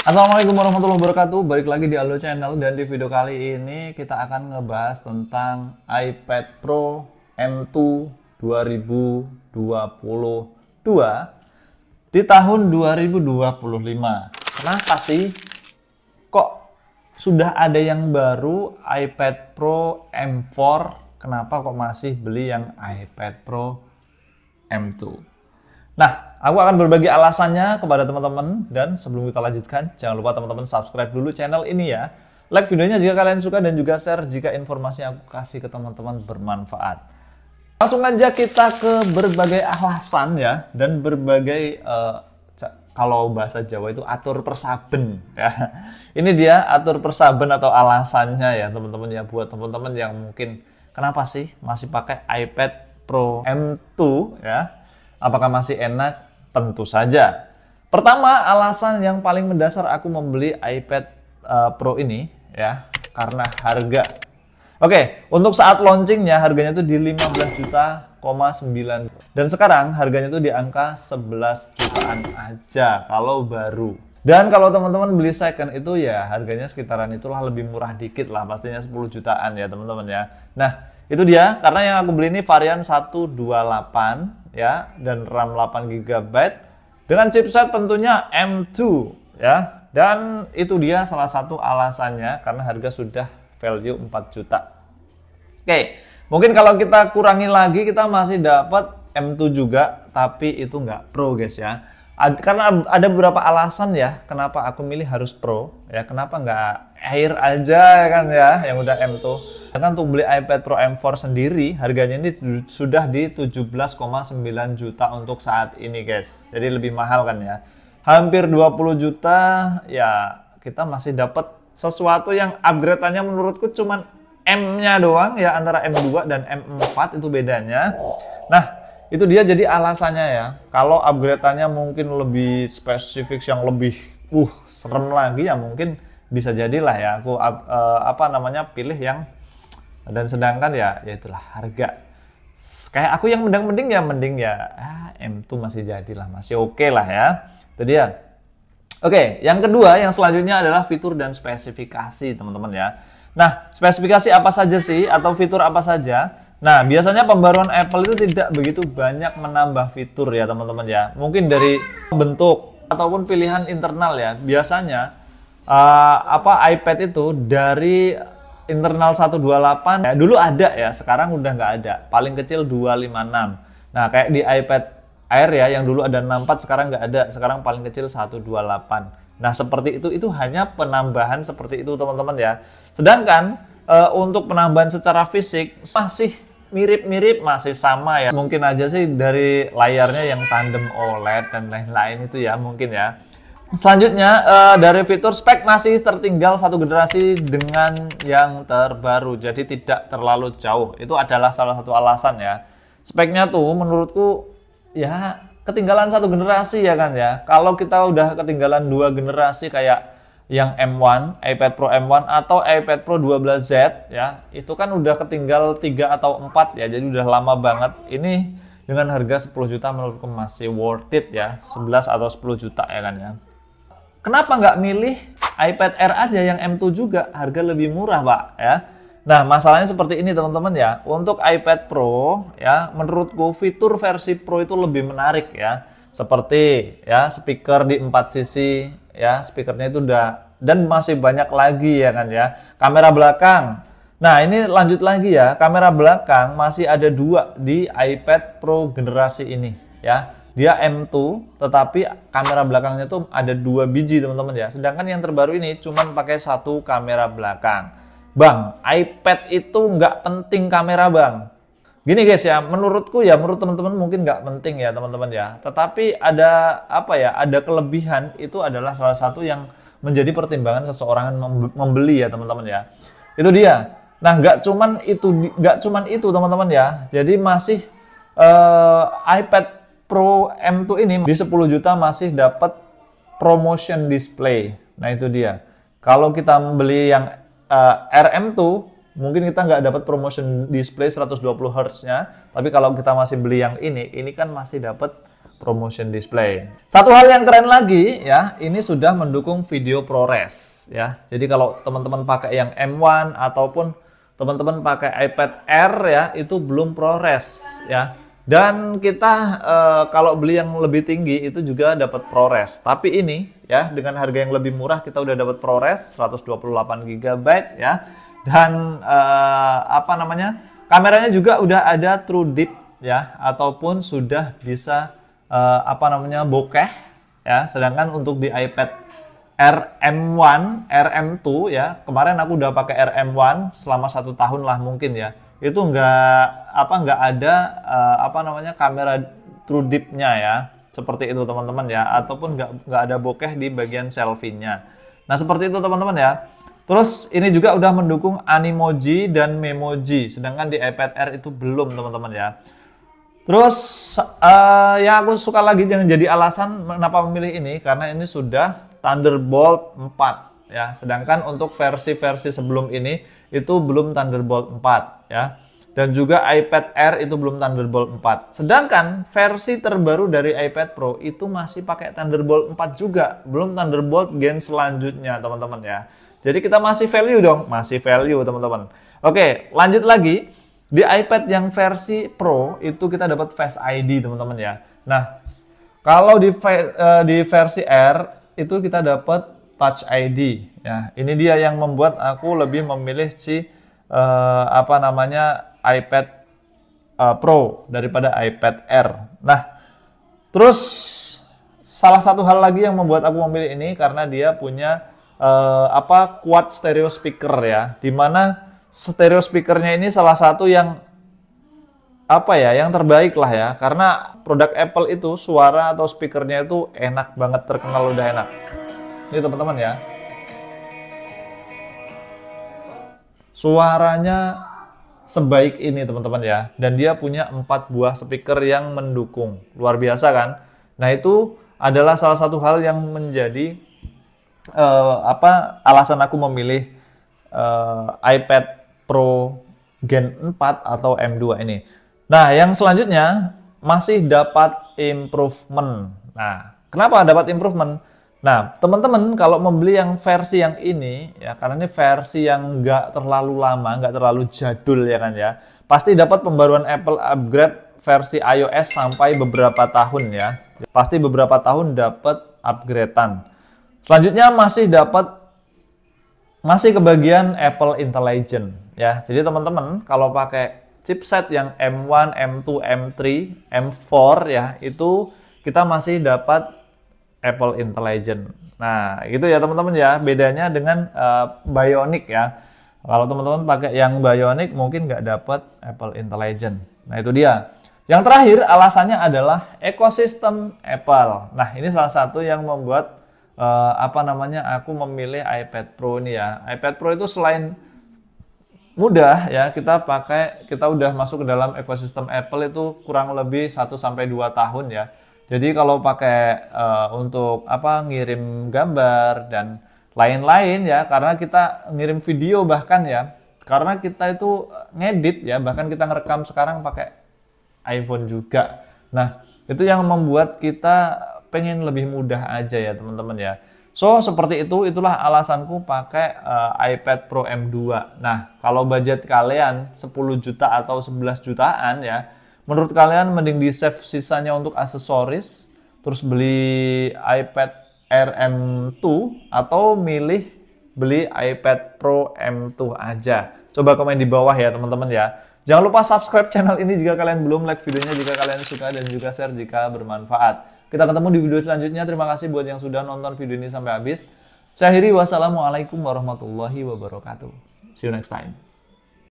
Assalamualaikum warahmatullahi wabarakatuh. Balik lagi di Aldo Channel, dan di video kali ini kita akan ngebahas tentang iPad Pro M2 2022 di tahun 2025. Kenapa sih kok sudah ada yang baru iPad Pro M4? Kenapa kok masih beli yang iPad Pro M2? Nah, aku akan berbagi alasannya kepada teman-teman, dan sebelum kita lanjutkan, jangan lupa teman-teman subscribe dulu channel ini ya. Like videonya jika kalian suka, dan juga share jika informasi yang aku kasih ke teman-teman bermanfaat. Langsung aja kita ke berbagai alasan ya, dan berbagai, kalau bahasa Jawa itu atur persaben ya. Ini dia atur persaben atau alasannya ya teman-teman ya, buat teman-teman yang mungkin kenapa sih masih pakai iPad Pro M2 ya. Apakah masih enak? Tentu saja. Pertama, alasan yang paling mendasar aku membeli iPad Pro ini ya, karena harga. Oke, untuk saat launchingnya harganya itu di 15,9 juta. Dan sekarang harganya itu di angka 11 jutaan aja kalau baru. Dan kalau teman-teman beli second itu ya harganya sekitaran itulah, lebih murah dikit lah, pastinya 10 jutaan ya teman-teman ya. Nah, itu dia, karena yang aku beli ini varian 128 ya, dan RAM 8 GB dengan chipset tentunya M2 ya. Dan itu dia salah satu alasannya, karena harga sudah value 4 juta. Oke, mungkin kalau kita kurangi lagi kita masih dapat M2 juga, tapi itu nggak Pro guys ya. Karena ada beberapa alasan ya kenapa aku milih harus Pro ya. Kenapa nggak Air aja kan ya yang udah M2. Kan untuk beli iPad Pro M4 sendiri harganya ini sudah di 17,9 juta untuk saat ini guys. Jadi lebih mahal kan ya. Hampir 20 juta ya, kita masih dapat sesuatu yang upgrade-annya menurutku cuman M-nya doang ya, antara M2 dan M4 itu bedanya. Nah, itu dia jadi alasannya ya. Kalau upgrade-annya mungkin lebih spesifik, yang lebih serem lagi ya, mungkin bisa jadilah ya aku pilih yang, dan sedangkan ya itulah harga. Kayak aku yang mending ya M2 masih jadilah, masih oke lah ya. Itu dia. Oke, yang kedua, yang selanjutnya adalah fitur dan spesifikasi teman-teman ya. Nah, spesifikasi apa saja sih, atau fitur apa saja? Nah, biasanya pembaruan Apple itu tidak begitu banyak menambah fitur ya teman-teman ya. Mungkin dari bentuk ataupun pilihan internal ya. Biasanya iPad itu dari internal 128 ya, dulu ada ya, sekarang udah nggak ada. Paling kecil 256. Nah, kayak di iPad Air ya, yang dulu ada 64, sekarang nggak ada. Sekarang paling kecil 128. Nah, seperti itu hanya penambahan seperti itu teman-teman ya. Sedangkan untuk penambahan secara fisik masih mirip-mirip, masih sama ya. Mungkin aja sih dari layarnya yang tandem OLED dan lain-lain itu ya, mungkin ya. Selanjutnya dari fitur spek masih tertinggal satu generasi dengan yang terbaru, jadi tidak terlalu jauh. Itu adalah salah satu alasan ya. Speknya tuh menurutku ya ketinggalan satu generasi ya kan ya. Kalau kita udah ketinggalan 2 generasi kayak yang M1, iPad Pro M1 atau iPad Pro 12Z ya, itu kan udah ketinggal 3 atau 4 ya, jadi udah lama banget. Ini dengan harga 10 juta menurutku masih worth it ya, 11 atau 10 juta ya kan ya. Kenapa nggak milih iPad Air aja yang M2 juga, harga lebih murah Pak ya. Nah, masalahnya seperti ini teman-teman ya. Untuk iPad Pro ya, menurutku fitur versi Pro itu lebih menarik ya. Seperti ya speaker di 4 sisi ya, speakernya itu udah, dan masih banyak lagi ya kan ya. Kamera belakang. Nah, ini lanjut lagi ya. Kamera belakang masih ada 2 di iPad Pro generasi ini ya. Dia M2, tetapi kamera belakangnya tuh ada 2 biji teman-teman ya. Sedangkan yang terbaru ini cuman pakai 1 kamera belakang. Bang, iPad itu nggak penting kamera bang. Gini guys ya, menurutku ya, menurut teman-teman mungkin nggak penting ya teman-teman ya. Tetapi ada ada kelebihan, itu adalah salah satu yang menjadi pertimbangan seseorang membeli ya teman-teman ya. Itu dia. Nah, nggak cuman itu teman-teman ya. Jadi masih iPad Pro M2 ini di 10 juta masih dapat promotion display. Nah, itu dia. Kalau kita beli yang RM2 mungkin kita nggak dapat promotion display 120 Hz-nya, tapi kalau kita masih beli yang ini kan masih dapat promotion display. Satu hal yang keren lagi ya, ini sudah mendukung video ProRes ya. Jadi kalau teman-teman pakai yang M1 ataupun teman-teman pakai iPad Air ya, itu belum ProRes ya. Dan kita kalau beli yang lebih tinggi itu juga dapat ProRes. Tapi ini ya dengan harga yang lebih murah kita udah dapat ProRes 128 GB ya. Dan apa namanya? Kameranya juga udah ada True Depth ya, ataupun sudah bisa apa namanya bokeh ya. Sedangkan untuk di iPad RM1, RM2 ya, kemarin aku udah pakai RM1 selama 1 tahun lah mungkin ya. Itu nggak ada apa namanya kamera True Depth-nya ya, seperti itu teman-teman ya, ataupun nggak ada bokeh di bagian selfie-nya. Nah seperti itu teman-teman ya. Terus ini juga udah mendukung Animoji dan Memoji, sedangkan di iPad Air itu belum teman-teman ya. Terus yang aku suka lagi yang jadi alasan kenapa memilih ini, karena ini sudah Thunderbolt 4 ya. Sedangkan untuk versi-versi sebelum ini itu belum Thunderbolt 4 ya. Dan juga iPad Air itu belum Thunderbolt 4. Sedangkan versi terbaru dari iPad Pro itu masih pakai Thunderbolt 4 juga, belum Thunderbolt gen selanjutnya teman-teman ya. Jadi kita masih value dong, masih value teman-teman. Oke, lanjut lagi. Di iPad yang versi Pro itu kita dapat Face ID teman-teman ya. Nah, kalau di versi Air itu kita dapat Touch ID ya. Ini dia yang membuat aku lebih memilih apa namanya iPad Pro daripada iPad Air. Nah, terus salah satu hal lagi yang membuat aku memilih ini karena dia punya quad stereo speaker ya, dimana stereo speakernya ini salah satu yang yang terbaik lah ya, karena produk Apple itu suara atau speakernya itu enak banget, terkenal udah enak. Ini teman-teman ya, suaranya sebaik ini teman-teman ya, dan dia punya 4 buah speaker yang mendukung, luar biasa kan. Nah itu adalah salah satu hal yang menjadi alasan aku memilih iPad Pro Gen 4 atau M2 ini. Nah, yang selanjutnya masih dapat improvement. Nah, kenapa dapat improvement? Nah, teman-teman kalau membeli yang versi yang ini ya, karena ini versi yang nggak terlalu lama, nggak terlalu jadul ya kan ya, pasti dapat pembaruan Apple upgrade versi iOS sampai beberapa tahun ya. Pasti beberapa tahun dapat upgradean. Selanjutnya masih kebagian Apple Intelligence ya. Jadi teman-teman kalau pakai chipset yang M1, M2, M3, M4 ya, itu kita masih dapat Apple Intelligence. Nah, gitu ya teman-teman ya. Bedanya dengan Bionic ya. Kalau teman-teman pakai yang Bionic mungkin nggak dapat Apple Intelligence. Nah, itu dia. Yang terakhir alasannya adalah ekosistem Apple. Nah, ini salah satu yang membuat aku memilih iPad Pro ini ya. iPad Pro itu selain mudah ya, kita udah masuk ke dalam ekosistem Apple itu kurang lebih 1-2 tahun ya. Jadi kalau pakai untuk ngirim gambar dan lain-lain ya, karena kita ngirim video bahkan ya, karena kita itu ngedit ya, bahkan kita ngerekam sekarang pakai iPhone juga. Nah, itu yang membuat kita pengen lebih mudah aja ya teman-teman ya. So, seperti itu, itulah alasanku pakai iPad Pro M2. Nah, kalau budget kalian 10 juta atau 11 jutaan ya, menurut kalian mending di-save sisanya untuk aksesoris, terus beli iPad Air M2, atau beli iPad Pro M2 aja? Coba komen di bawah ya teman-teman ya. Jangan lupa subscribe channel ini jika kalian belum, like videonya jika kalian suka, dan juga share jika bermanfaat. Kita ketemu di video selanjutnya. Terima kasih buat yang sudah nonton video ini sampai habis. Saya akhiri, wassalamualaikum warahmatullahi wabarakatuh. See you next time.